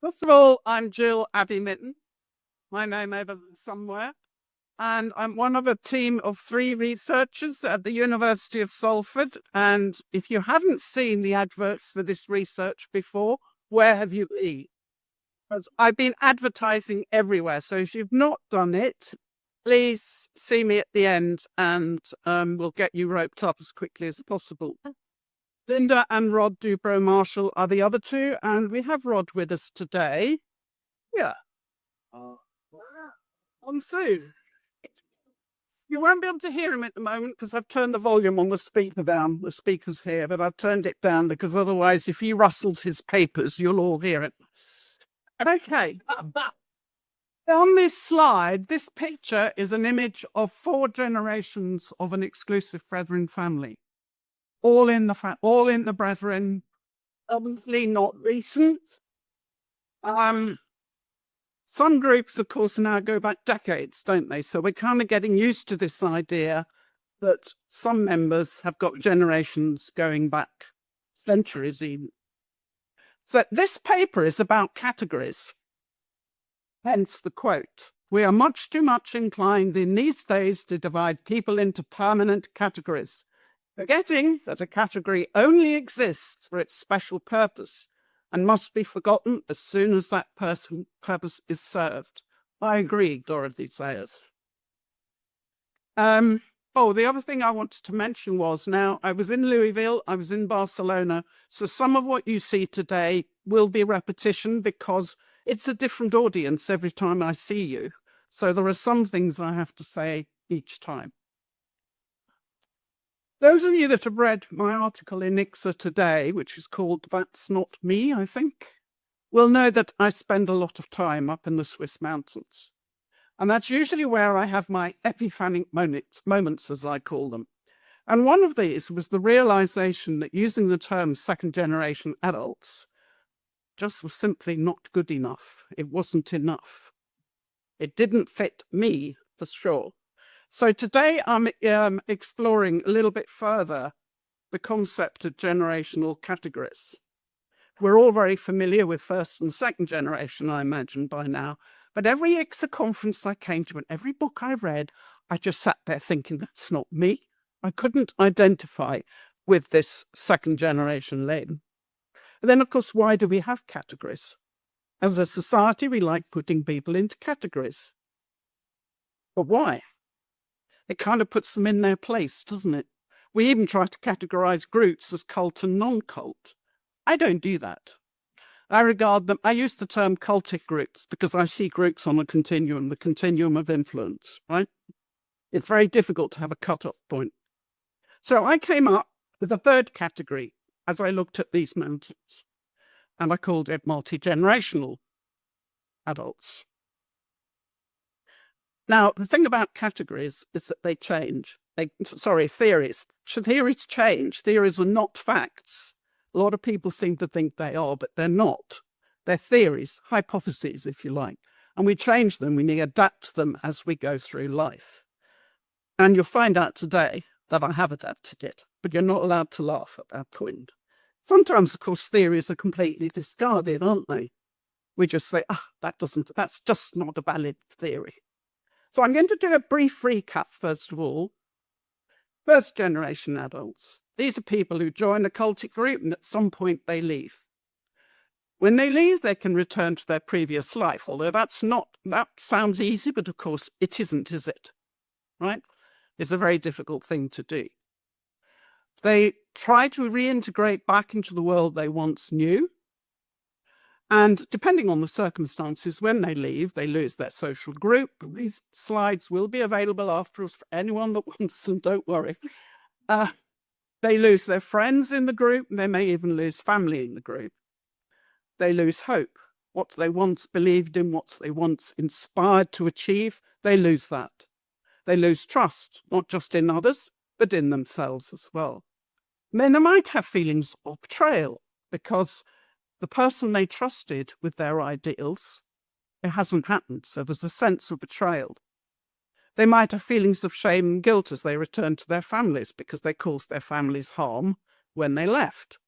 First of all, I'm Jill Aebi-Mytton, my name over somewhere, and I'm one of a team of 3 researchers at the University of Salford. And if you haven't seen the adverts for this research before, where have you been? Because I've been advertising everywhere. So if you've not done it, please see me at the end and we'll get you roped up as quickly as possible. Linda and Rod Dubrow-Marshall are the other 2, and we have Rod with us today. Yeah. On Zoom. You won't be able to hear him at the moment because I've turned the volume on the speaker down. The speaker's here, but I've turned it down because otherwise, if he rustles his papers, you'll all hear it. Okay. On this slide, this picture is an image of 4 generations of an exclusive brethren family. All in the brethren, obviously not recent. Some groups, of course, now go back decades, don't they? So we're kind of getting used to this idea that some members have got generations going back centuries even. So this paper is about categories. Hence the quote, "We are much too much inclined in these days to divide people into permanent categories, forgetting that a category only exists for its special purpose and must be forgotten as soon as that purpose is served." I agree, Dorothy Sayers. The other thing I wanted to mention was, now I was in Louisville, I was in Barcelona, so some of what you see today will be repetition because it's a different audience every time I see you. So there are some things I have to say each time. Those of you that have read my article in ICSA today, which is called "That's Not Me," I think, will know that I spend a lot of time up in the Swiss mountains. And that's usually where I have my epiphanic moments, as I call them. And one of these was the realization that using the term second-generation adults just was simply not good enough. It wasn't enough. It didn't fit me, for sure. So today I'm exploring a little bit further the concept of generational categories. We're all very familiar with first and second generation, I imagine, by now. But every ICSA conference I came to and every book I read, I just sat there thinking, that's not me. I couldn't identify with this second generation label. And then, of course, why do we have categories? As a society, we like putting people into categories. But why? It kind of puts them in their place, doesn't it? We even try to categorize groups as cult and non-cult. I don't do that. I regard them, I use the term cultic groups because I see groups on a continuum, the continuum of influence, right? It's very difficult to have a cut-off point. So I came up with a third category as I looked at these mountains, and I called it multi-generational adults. Now, the thing about categories is that they change. Theories. Theories change. Theories are not facts. A lot of people seem to think they are, but they're not. They're theories, hypotheses, if you like. And we change them, we adapt them as we go through life. And you'll find out today that I have adapted it, but you're not allowed to laugh at that point. Sometimes, of course, theories are completely discarded, aren't they? We just say, that's just not a valid theory. So I'm going to do a brief recap, first of all. First generation adults. These are people who join a cultic group and at some point they leave. When they leave, they can return to their previous life, although that sounds easy, but of course it isn't, is it? Right? It's a very difficult thing to do. They try to reintegrate back into the world they once knew. And depending on the circumstances, when they leave, they lose their social group. These slides will be available afterwards for anyone that wants them, don't worry. They lose their friends in the group, and they may even lose family in the group. They lose hope. What they once believed in, what they once inspired to achieve, they lose that. They lose trust, not just in others, but in themselves as well. And then they might have feelings of betrayal because the person they trusted with their ideals, it hasn't happened, so there's a sense of betrayal. They might have feelings of shame and guilt as they return to their families because they caused their families harm when they left.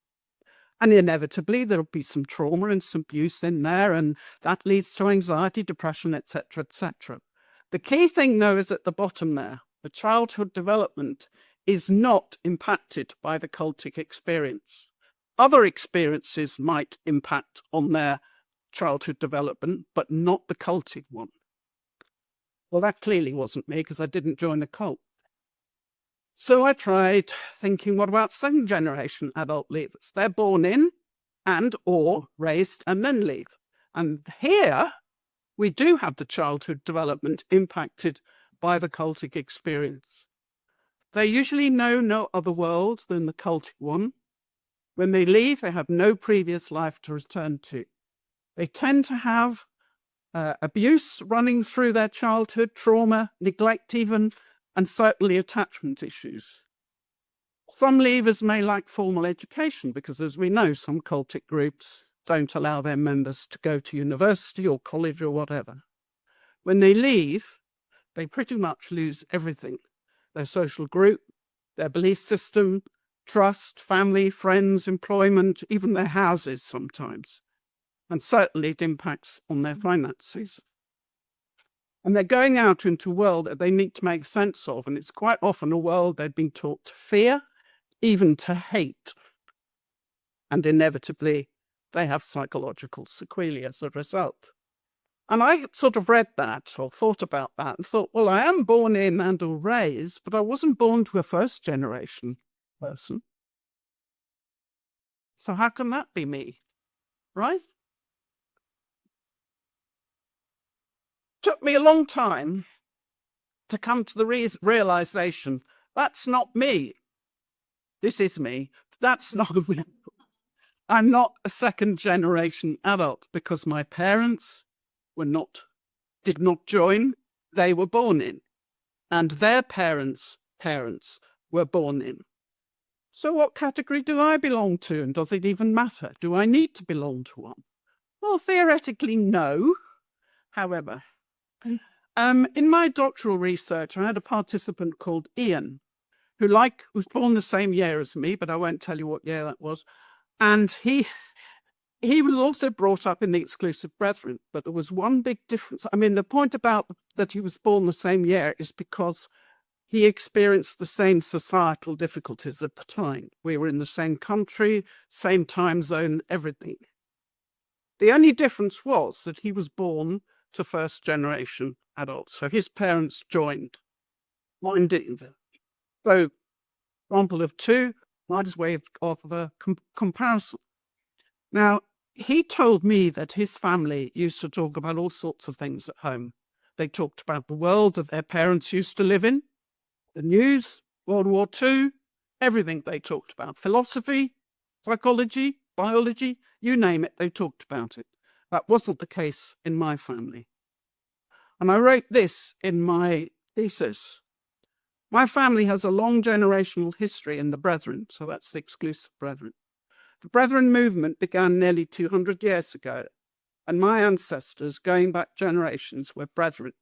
And inevitably, there'll be some trauma and some abuse in there, and that leads to anxiety, depression, etc., etc. The key thing, though, is at the bottom there. The childhood development is not impacted by the cultic experience. Other experiences might impact on their childhood development, but not the cultic one. Well, that clearly wasn't me, because I didn't join the cult. So I tried thinking, what about second generation adult leavers? They're born in and or raised and then leave. And here we do have the childhood development impacted by the cultic experience. They usually know no other world than the cultic one. When they leave, they have no previous life to return to. They tend to have abuse running through their childhood, trauma, neglect even, and certainly attachment issues. Some leavers may lack formal education because, as we know, some cultic groups don't allow their members to go to university or college or whatever. When they leave, they pretty much lose everything: their social group, their belief system, trust, family, friends, employment, even their houses sometimes. And certainly it impacts on their finances. And they're going out into a world that they need to make sense of, and it's quite often a world they've been taught to fear, even to hate. And inevitably, they have psychological sequelae as a result. And I sort of read that or thought about that and thought, well, I am born in and or raised, but I wasn't born to a first generation person. So how can that be me, right? Took me a long time to come to the realization, that's not me. This is me. That's not me. I'm not a second generation adult because my parents did not join. They were born in, and their parents' parents were born in. So what category do I belong to, and does it even matter? Do I need to belong to one? Well, theoretically, no. However, in my doctoral research, I had a participant called Ian, who was born the same year as me, but I won't tell you what year that was. And he was also brought up in the exclusive brethren, but there was one big difference. I mean, the point about that he was born the same year is because he experienced the same societal difficulties at the time. We were in the same country, same time zone, everything. The only difference was that he was born to first generation adults. So his parents joined. Mine didn't. So, example of two, might as well offer a comparison. Now, he told me that his family used to talk about all sorts of things at home. They talked about the world that their parents used to live in, the news, World War II, everything they talked about. Philosophy, psychology, biology, you name it, they talked about it. That wasn't the case in my family. And I wrote this in my thesis. My family has a long generational history in the Brethren, so that's the exclusive Brethren. The Brethren movement began nearly 200 years ago, and my ancestors, going back generations, were Brethren.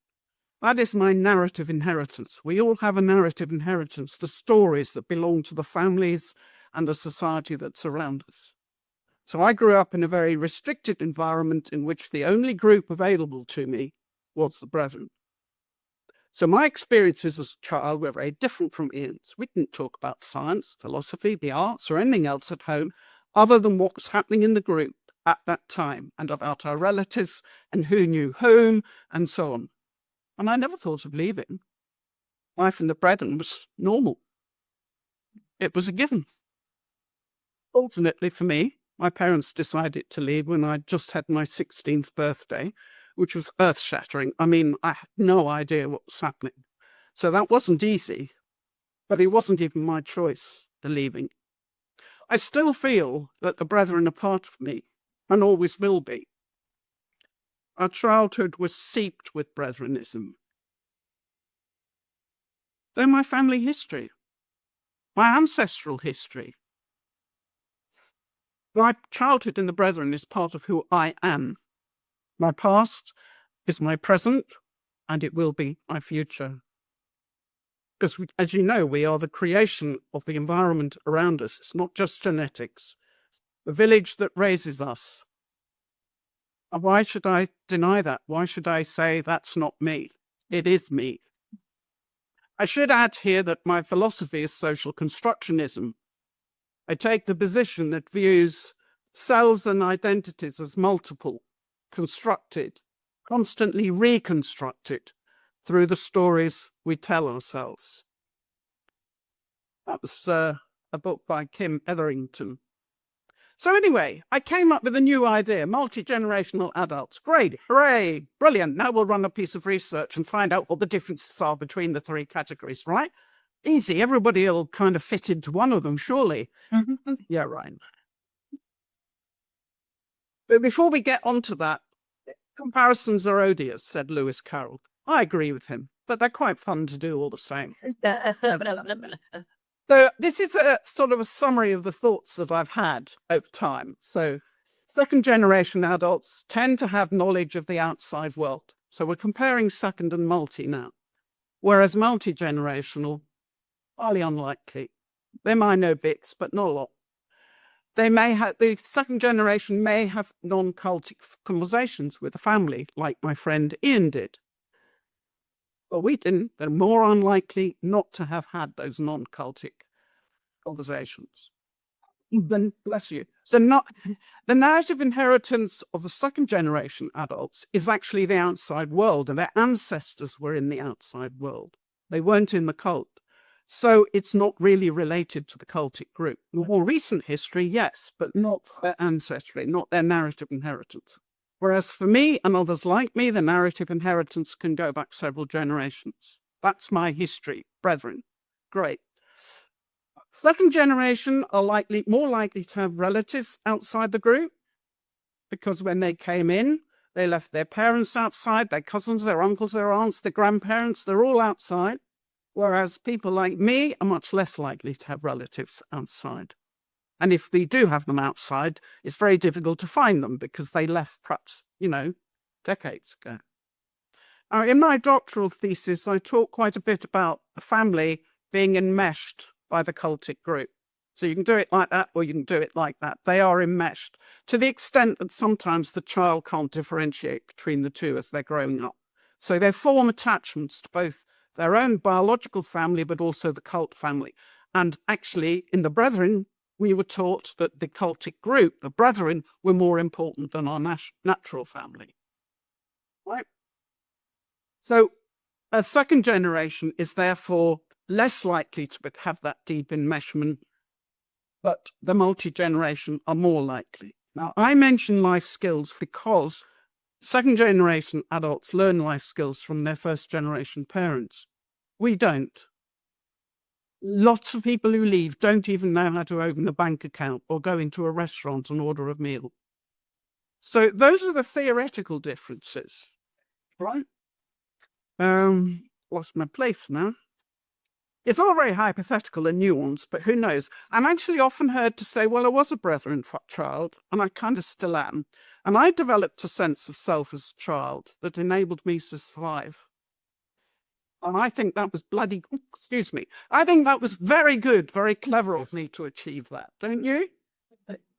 That is my narrative inheritance. We all have a narrative inheritance, the stories that belong to the families and the society that surround us. So I grew up in a very restricted environment in which the only group available to me was the Brethren. So my experiences as a child were very different from Ian's. We didn't talk about science, philosophy, the arts, or anything else at home, other than what was happening in the group at that time and about our relatives and who knew whom and so on. And I never thought of leaving. Life in the Brethren was normal. It was a given. Fortunately for me, my parents decided to leave when I just had my 16th birthday, which was earth-shattering. I mean, I had no idea what was happening. So that wasn't easy, but it wasn't even my choice, the leaving. I still feel that the Brethren are part of me, and always will be. Our childhood was seeped with Brethrenism. They're my family history, my ancestral history. My childhood in the Brethren is part of who I am. My past is my present, and it will be my future. Because, as you know, we are the creation of the environment around us. It's not just genetics. the village that raises us. And why should I deny that? Why should I say that's not me? It is me. I should add here that my philosophy is social constructionism. I take the position that views selves and identities as multiple, constructed, constantly reconstructed through the stories we tell ourselves. That was a book by Kim Etherington. So anyway, I came up with a new idea, multi-generational adults. Great, hooray, brilliant. Now we'll run a piece of research and find out what the differences are between the three categories, right? Easy, everybody will kind of fit into one of them, surely. Yeah, right. But before we get onto that, comparisons are odious, said Lewis Carroll. I agree with him, but they're quite fun to do all the same. So this is a sort of a summary of the thoughts that I've had over time. So second generation adults tend to have knowledge of the outside world. So we're comparing second and multi now, whereas multi-generational, highly unlikely. They might know bits, but not a lot. They may have, the second generation may have non-cultic conversations with the family, like my friend Ian did. But we didn't. They're more unlikely not to have had those non-cultic conversations. Then, bless you. The narrative inheritance of the second generation adults is actually the outside world, and their ancestors were in the outside world. They weren't in the cult. So it's not really related to the cultic group. The more recent history, yes, but not their ancestry, not their narrative inheritance. Whereas for me and others like me, the narrative inheritance can go back several generations. That's my history, brethren. Great. Second generation are more likely to have relatives outside the group, because when they came in, they left their parents outside, their cousins, their uncles, their aunts, their grandparents, they're all outside. Whereas people like me are much less likely to have relatives outside. And if we do have them outside, it's very difficult to find them because they left perhaps, decades ago. In my doctoral thesis, I talk quite a bit about the family being enmeshed by the cultic group. So you can do it like that or you can do it like that. They are enmeshed to the extent that sometimes the child can't differentiate between the two as they're growing up. So they form attachments to both their own biological family, but also the cult family. And actually, in the Brethren, we were taught that the cultic group, the Brethren, were more important than our natural family. Right? So a second generation is therefore less likely to have that deep enmeshment, but the multi-generation are more likely. Now, I mention life skills because second generation adults learn life skills from their first generation parents. We don't. Lots of people who leave don't even know how to open a bank account or go into a restaurant and order a meal. So those are the theoretical differences, right? Lost my place now. It's all very hypothetical and nuanced, but who knows? I'm actually often heard to say, well, I was a Brethren child, and I kind of still am. And I developed a sense of self as a child that enabled me to survive. And I think that was I think that was very good, very clever of me to achieve that, don't you?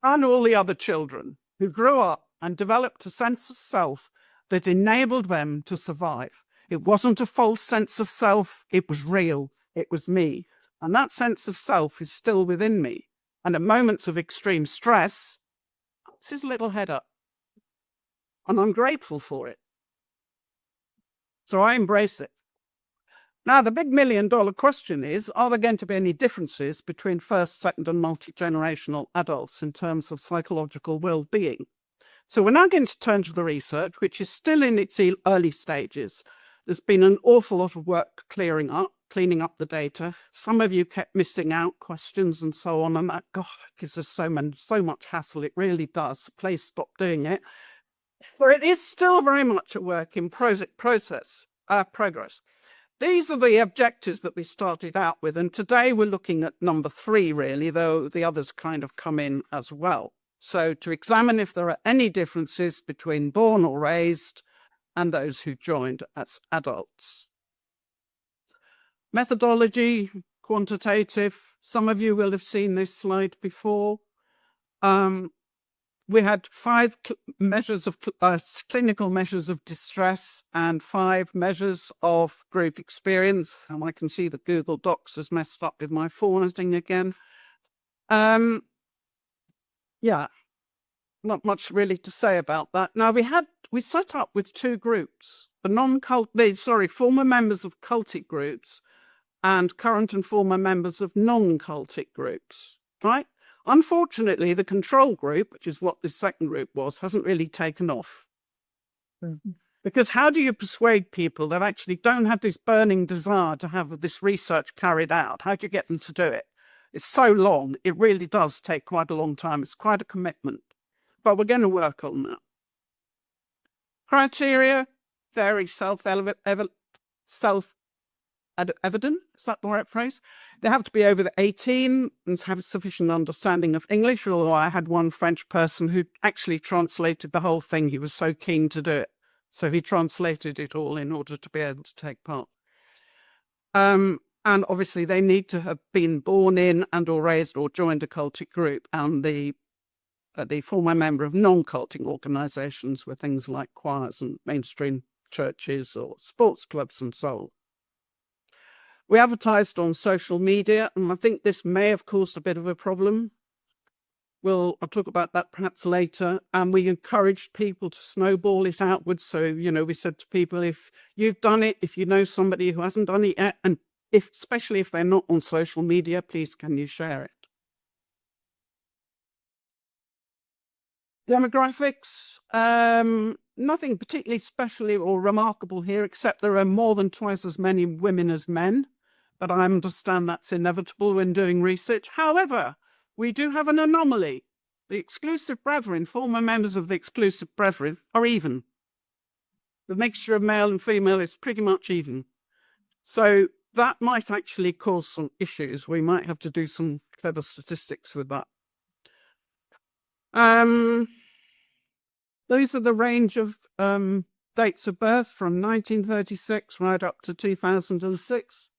And all the other children who grew up and developed a sense of self that enabled them to survive. It wasn't a false sense of self, it was real, it was me. And that sense of self is still within me. And at moments of extreme stress, it's his little head up. And I'm grateful for it. So I embrace it. Now, the big $1 million question is, are there going to be any differences between first, second, and multi-generational adults in terms of psychological well-being? So we're now going to turn to the research, which is still in its early stages. There's been an awful lot of work cleaning up the data. Some of you kept missing out questions and so on, and that, God, gives us so much hassle. It really does. Please stop doing it. So it is still very much a work in progress. These are the objectives that we started out with, and today we're looking at number 3, really, though the others kind of come in as well. So to examine if there are any differences between born or raised and those who joined as adults. we had 5 measures of clinical measures of distress and 5 measures of group experience. And I can see that Google Docs has messed up with my formatting again. Yeah, not much really to say about that. Now we set up with 2 groups: former members of Cultic groups and current and former members of non-Cultic groups, right? Unfortunately, the control group, which is what this second group was, hasn't really taken off. Because how do you persuade people that actually don't have this burning desire to have this research carried out? How do you get them to do it? It's so long, it really does take quite a long time. It's quite a commitment, but we're going to work on that. Criteria, very self-evident, is that the right phrase? They have to be over 18 and have sufficient understanding of English, although I had one French person who actually translated the whole thing. He was so keen to do it. So he translated it all in order to be able to take part. And obviously they need to have been born in and or raised or joined a cultic group. And the former member of non-cultic organisations were things like choirs and mainstream churches or sports clubs and so on. We advertised on social media, and I think this may have caused a bit of a problem. I'll talk about that perhaps later. And we encouraged people to snowball it outwards. So, we said to people, if you've done it, if you know somebody who hasn't done it yet, and especially if they're not on social media, please can you share it? Demographics, nothing particularly special or remarkable here, except there are more than twice as many women as men. But I understand that's inevitable when doing research. However, we do have an anomaly. The exclusive brethren, former members of the exclusive brethren, are even. The mixture of male and female is pretty much even. So that might actually cause some issues. We might have to do some clever statistics with that. Those are the range of dates of birth from 1936 right up to 2006.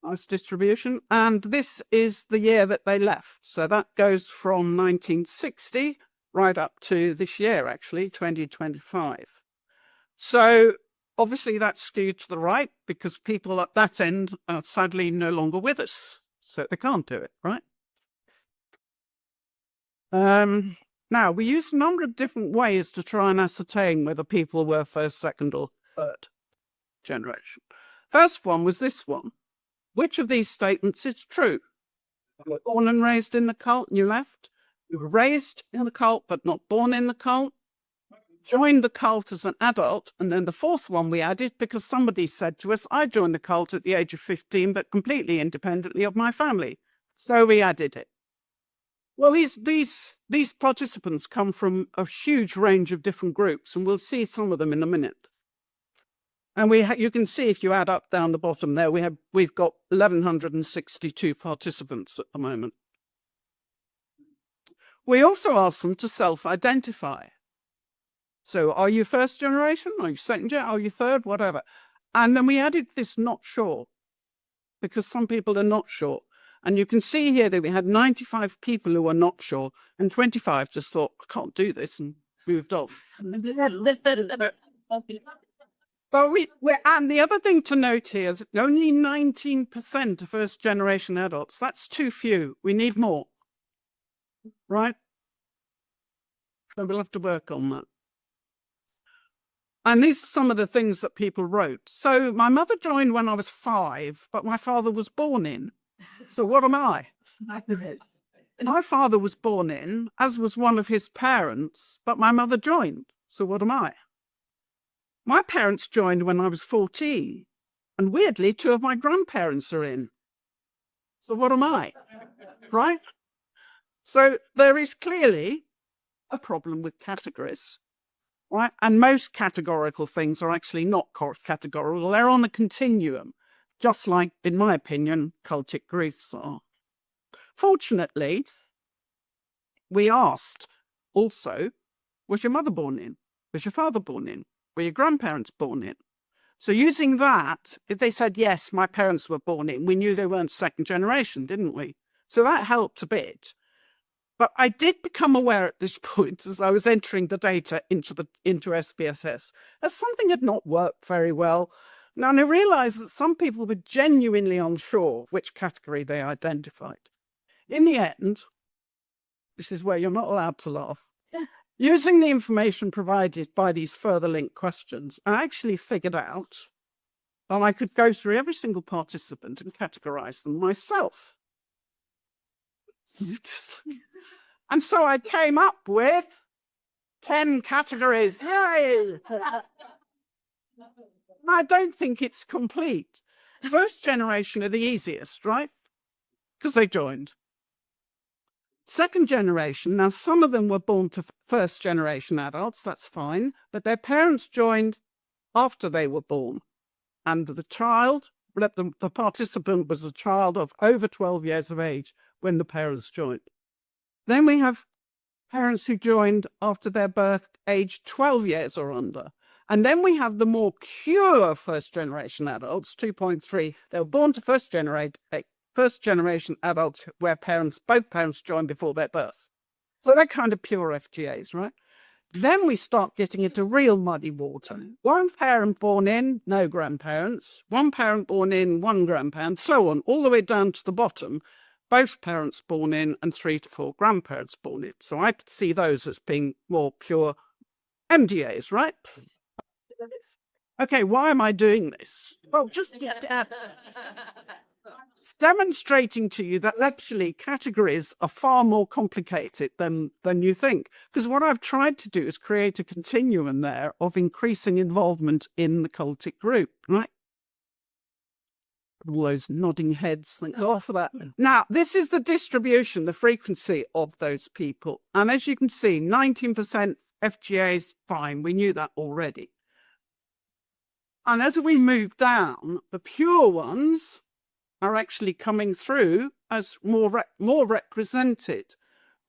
Nice distribution. And this is the year that they left. So that goes from 1960 right up to this year, actually, 2025. So obviously that's skewed to the right because people at that end are sadly no longer with us. So they can't do it, right? Now, we used a number of different ways to try and ascertain whether people were first, second, or third generation. First one was this one. Which of these statements is true? You were born and raised in the cult and you left. You were raised in the cult but not born in the cult. Joined the cult as an adult. And then the fourth one we added because somebody said to us, I joined the cult at the age of 15, but completely independently of my family. So we added it. Well, these participants come from a huge range of different groups, and we'll see some of them in a minute. And you can see if you add up down the bottom there, we've got 1,162 participants at the moment. We also asked them to self-identify. So are you first generation? Are you second generation? Are you third? Whatever. And then we added this not sure, because some people are not sure. And you can see here that we had 95 people who were not sure, and 25 just thought, I can't do this, and moved on. But and the other thing to note here is that only 19% are first-generation adults. That's too few. We need more, right? So we'll have to work on that. And these are some of the things that people wrote. So my mother joined when I was 5, but my father was born in. So what am I? My father was born in, as was one of his parents, but my mother joined. So what am I? My parents joined when I was 14, and weirdly, 2 of my grandparents are in. So what am I? Right? So there is clearly a problem with categories, right? And most categorical things are actually not categorical. They're on a continuum, just like, in my opinion, cultic griefs are. Fortunately, we asked also, was your mother born in? Was your father born in? Were your grandparents born in? So using that, if they said, yes, my parents were born in, we knew they weren't second generation, didn't we? So that helped a bit. But I did become aware at this point, as I was entering the data into SPSS, that something had not worked very well. Now, I realized that some people were genuinely unsure which category they identified. In the end, this is where you're not allowed to laugh, using the information provided by these further linked questions, I actually figured out that I could go through every single participant and categorize them myself. And so I came up with 10 categories. Yay! I don't think it's complete. First generation are the easiest, right? Because they joined. Second generation, now some of them were born to first generation adults, that's fine, but their parents joined after they were born. And the participant was a child of over 12 years of age when the parents joined. Then we have parents who joined after their birth, aged 12 years or under. And then we have the more pure first-generation adults, 2.3. They were born to first-generation adults where both parents joined before their birth. So they're kind of pure FGAs, right? Then we start getting into real muddy water. One parent born in, no grandparents. One parent born in, one grandparent, so on, all the way down to the bottom. Both parents born in and 3 to 4 grandparents born in. So I see those as being more pure MDAs, right? Okay, why am I doing this? Well, just it's demonstrating to you that actually categories are far more complicated than you think. Because what I've tried to do is create a continuum there of increasing involvement in the cultic group, right? All those nodding heads, thank God for that. Now, this is the distribution, the frequency of those people. And as you can see, 19% FGAs, fine, we knew that already. And as we move down, the pure ones are actually coming through as more represented.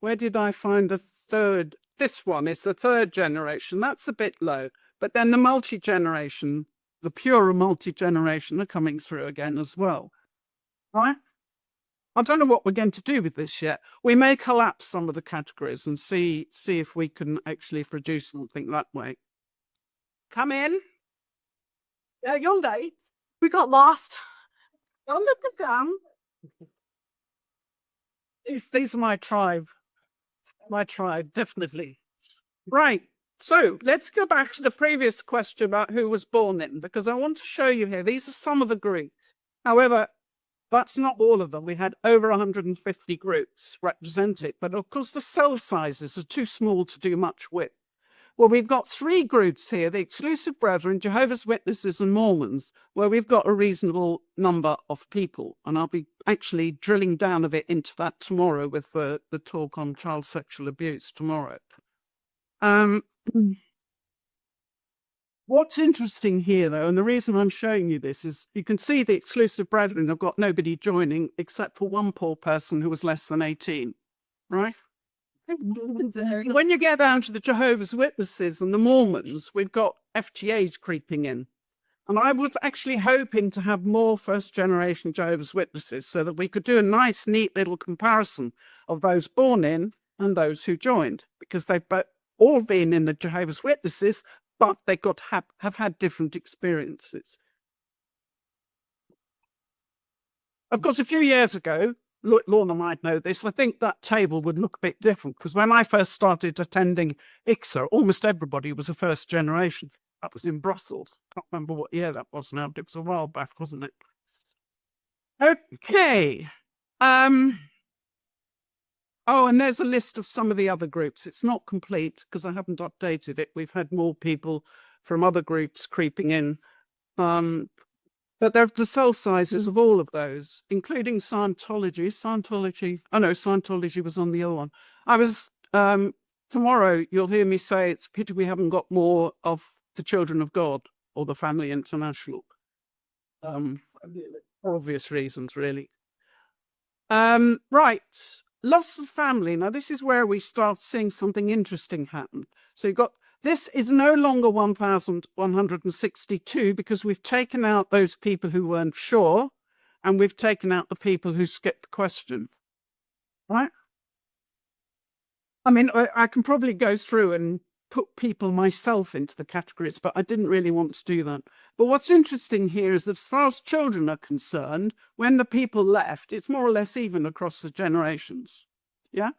Where did I find the third? This one is the third generation. That's a bit low. But then the multi-generation, the pure multi-generation are coming through again as well. Right? I don't know what we're going to do with this yet. We may collapse some of the categories and see if we can actually produce something that way. Come in. Yeah, you're late. We got lost. Don't look at them. These are my tribe. My tribe, definitely. Right. So let's go back to the previous question about who was born in, because I want to show you here. These are some of the groups. However, that's not all of them. We had over 150 groups represented, but of course the cell sizes are too small to do much with. Well, we've got 3 groups here, the Exclusive Brethren, Jehovah's Witnesses and Mormons, where we've got a reasonable number of people. And I'll be actually drilling down a bit into that tomorrow with the talk on child sexual abuse tomorrow. What's interesting here, though, and the reason I'm showing you this is you can see the Exclusive Brethren have got nobody joining except for one poor person who was less than 18, right? When you get down to the Jehovah's Witnesses and the Mormons, we've got FGAs creeping in. And I was actually hoping to have more first-generation Jehovah's Witnesses so that we could do a nice, neat little comparison of those born in and those who joined, because they've all been in the Jehovah's Witnesses, but they have had different experiences. Of course, a few years ago, Lorna might know this, I think that table would look a bit different, because when I first started attending ICSA, almost everybody was a first generation. That was in Brussels. I can't remember what year that was now, but it was a while back, wasn't it? Okay. Oh, and there's a list of some of the other groups. It's not complete because I haven't updated it. We've had more people from other groups creeping in. But there are the cell sizes of all of those, including Scientology. Scientology was on the other one. Tomorrow you'll hear me say it's a pity we haven't got more of the Children of God or the Family International. For obvious reasons, really. Right. Loss of family. Now, this is where we start seeing something interesting happen. So you've got, this is no longer 1,162 because we've taken out those people who weren't sure and we've taken out the people who skipped the question. Right? I mean, I can probably go through and put people myself into the categories, but I didn't really want to do that. But what's interesting here is that as far as children are concerned, when the people left, it's more or less even across the generations. Yeah.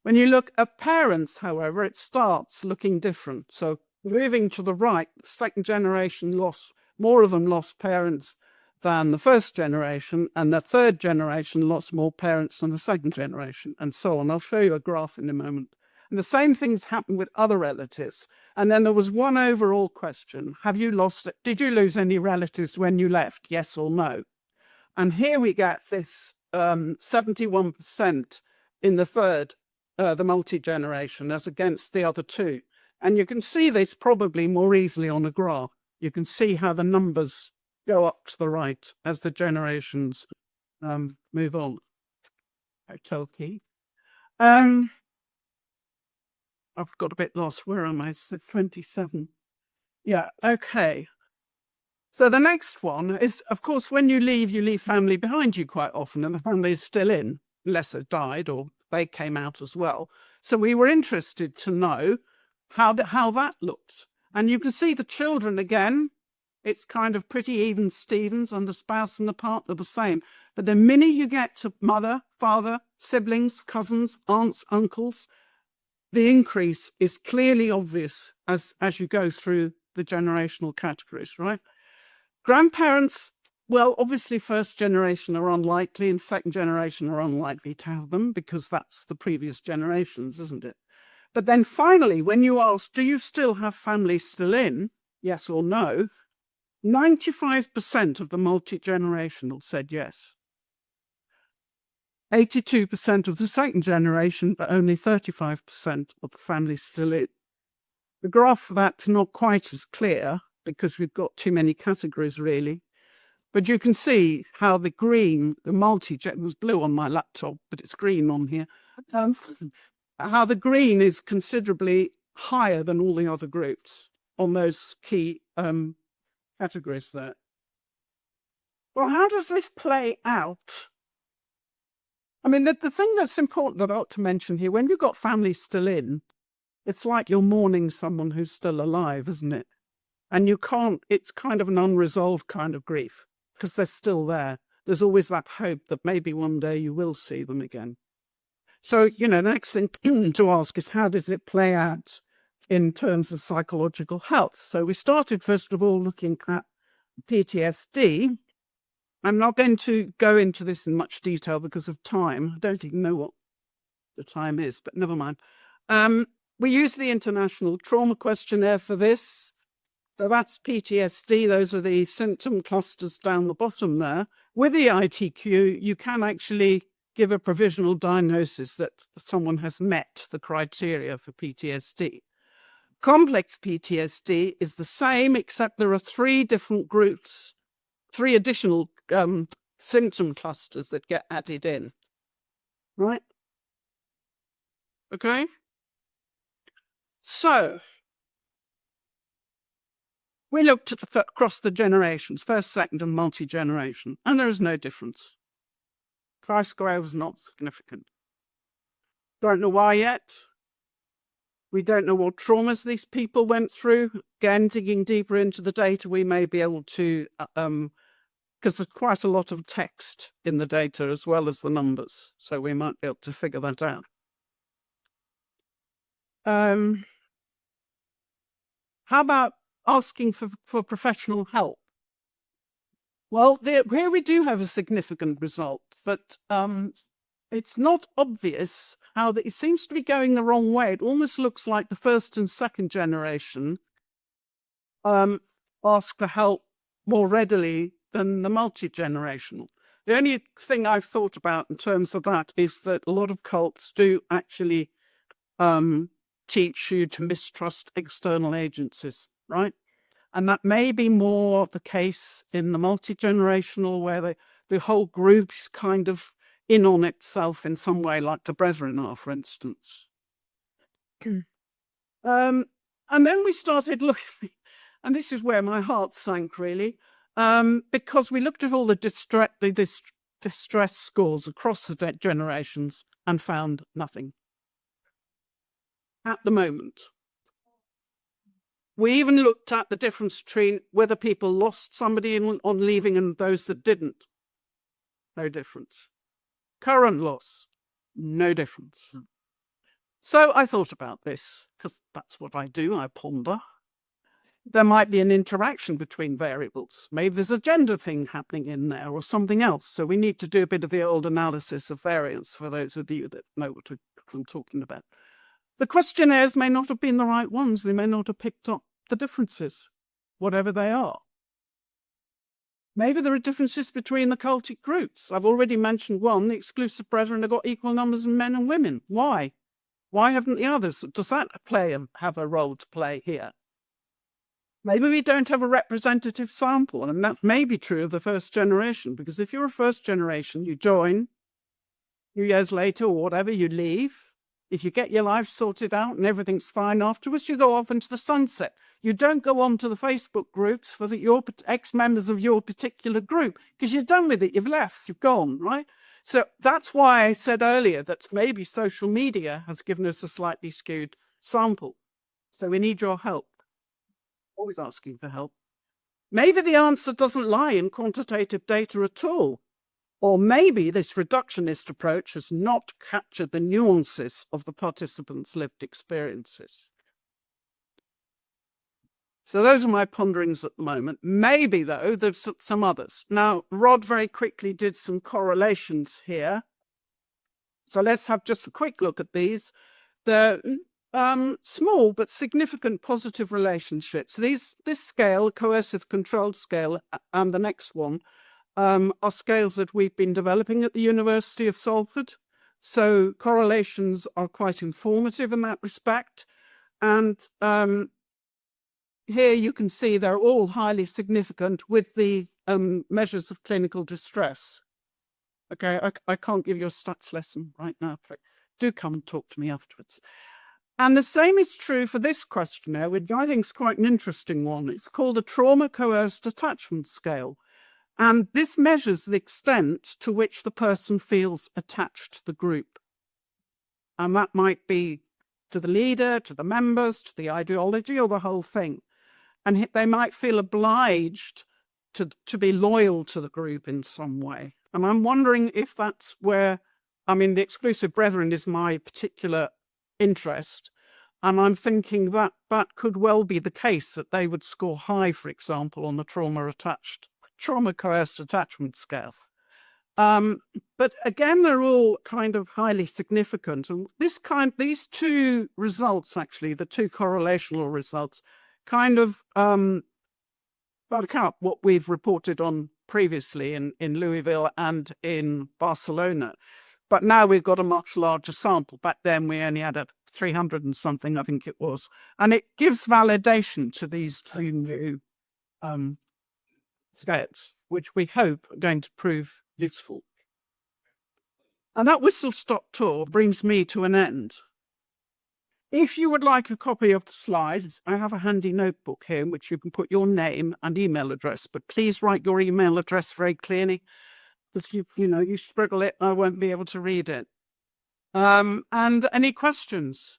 When you look at parents, however, it starts looking different. So moving to the right, the second generation lost, more of them lost parents than the first generation, and the third generation lost more parents than the second generation, and so on. I'll show you a graph in a moment. And the same things happened with other relatives. And then there was one overall question. Did you lose any relatives when you left? Yes or no? And here we get this 71% in the third, the multi-generation, as against the other two. And you can see this probably more easily on a graph. You can see how the numbers go up to the right as the generations move on. Hotel key. I've got a bit lost. Where am I? It's 27. Yeah, okay. So the next one is, of course, when you leave family behind you quite often, and the family is still in, unless they died or they came out as well. So we were interested to know how that looked. And you can see the children again. It's kind of pretty even Stevens, and the spouse and the partner the same. But the minute you get to mother, father, siblings, cousins, aunts, uncles, the increase is clearly obvious as you go through the generational categories, right? Grandparents, well, obviously first generation are unlikely and second generation are unlikely to have them because that's the previous generations, isn't it? But then finally, when you ask, do you still have family still in? Yes or no? 95% of the multi-generational said yes. 82% of the second generation, but only 35% of the family still in. The graph for that's not quite as clear because we've got too many categories really. But you can see how the green, the it was blue on my laptop, but it's green on here. How the green is considerably higher than all the other groups on those key categories there. Well, how does this play out? I mean, the thing that's important that I ought to mention here, when you've got families still in, it's like you're mourning someone who's still alive, isn't it? And you can't, it's kind of an unresolved kind of grief because they're still there. There's always that hope that maybe one day you will see them again. So, the next thing to ask is how does it play out in terms of psychological health? So we started, first of all, looking at PTSD. I'm not going to go into this in much detail because of time. I don't even know what the time is, but never mind. We use the International Trauma Questionnaire for this. So that's PTSD. Those are the symptom clusters down the bottom there. With the ITQ, you can actually give a provisional diagnosis that someone has met the criteria for PTSD. Complex PTSD is the same, except there are three different groups, three additional symptom clusters that get added in, right? Okay. So we looked at across the generations, first, second, and multi-generation, and there is no difference. Chi-square was not significant. Don't know why yet. We don't know what traumas these people went through. Again, digging deeper into the data, we may be able to, because there's quite a lot of text in the data as well as the numbers, so we might be able to figure that out. How about asking for professional help? Well, here we do have a significant result, but it's not obvious how it seems to be going the wrong way. It almost looks like the first and second generation ask for help more readily than the multi-generational. The only thing I've thought about in terms of that is that a lot of cults do actually teach you to mistrust external agencies, right? And that may be more the case in the multi-generational, where the whole group is kind of in on itself in some way, like the brethren are, for instance. And then we started looking, and this is where my heart sank really, because we looked at all the distress scores across the generations and found nothing. at the moment. We even looked at the difference between whether people lost somebody on leaving and those that didn't. No difference. Current loss, no difference. So I thought about this, because that's what I do, I ponder. There might be an interaction between variables. Maybe there's a gender thing happening in there or something else. So we need to do a bit of the old analysis of variance for those of you that know what I'm talking about. The questionnaires may not have been the right ones. They may not have picked up the differences, whatever they are. Maybe there are differences between the cultic groups. I've already mentioned one, the exclusive brethren have got equal numbers of men and women. Why? Why haven't the others? Does that have a role to play here? Maybe we don't have a representative sample, and that may be true of the first generation, because if you're a first generation, you join, a few years later or whatever, you leave. If you get your life sorted out and everything's fine afterwards, you go off into the sunset. You don't go on to the Facebook groups for your ex-members of your particular group, because you're done with it, you've left, you've gone, right? So that's why I said earlier that maybe social media has given us a slightly skewed sample. So we need your help. Always asking for help. Maybe the answer doesn't lie in quantitative data at all. Or maybe this reductionist approach has not captured the nuances of the participants' lived experiences. So those are my ponderings at the moment. Maybe, though, there's some others. Now, Rod very quickly did some correlations here. So let's have just a quick look at these. They're small but significant positive relationships. This scale, coercive controlled scale, and the next one, are scales that we've been developing at the University of Salford. So correlations are quite informative in that respect. And here you can see they're all highly significant with the measures of clinical distress. Okay, I can't give you a stats lesson right now, but do come and talk to me afterwards. And the same is true for this questionnaire, which I think is quite an interesting one. It's called the Trauma Coerced Attachment Scale. And this measures the extent to which the person feels attached to the group. And that might be to the leader, to the members, to the ideology, or the whole thing. And they might feel obliged to be loyal to the group in some way. And I'm wondering if that's where, the exclusive brethren is my particular interest. And I'm thinking that that could well be the case, that they would score high, for example, on the trauma coerced attachment scale. But again, they're all kind of highly significant. And these two results, actually, the two correlational results, kind of back up what we've reported on previously in Louisville and in Barcelona. But now we've got a much larger sample. Back then, we only had 300 and something, I think it was. And it gives validation to these two new scales, which we hope are going to prove useful. And that whistle-stop tour brings me to an end. If you would like a copy of the slides, I have a handy notebook here in which you can put your name and email address, but please write your email address very clearly. If you scribble it, I won't be able to read it. And any questions?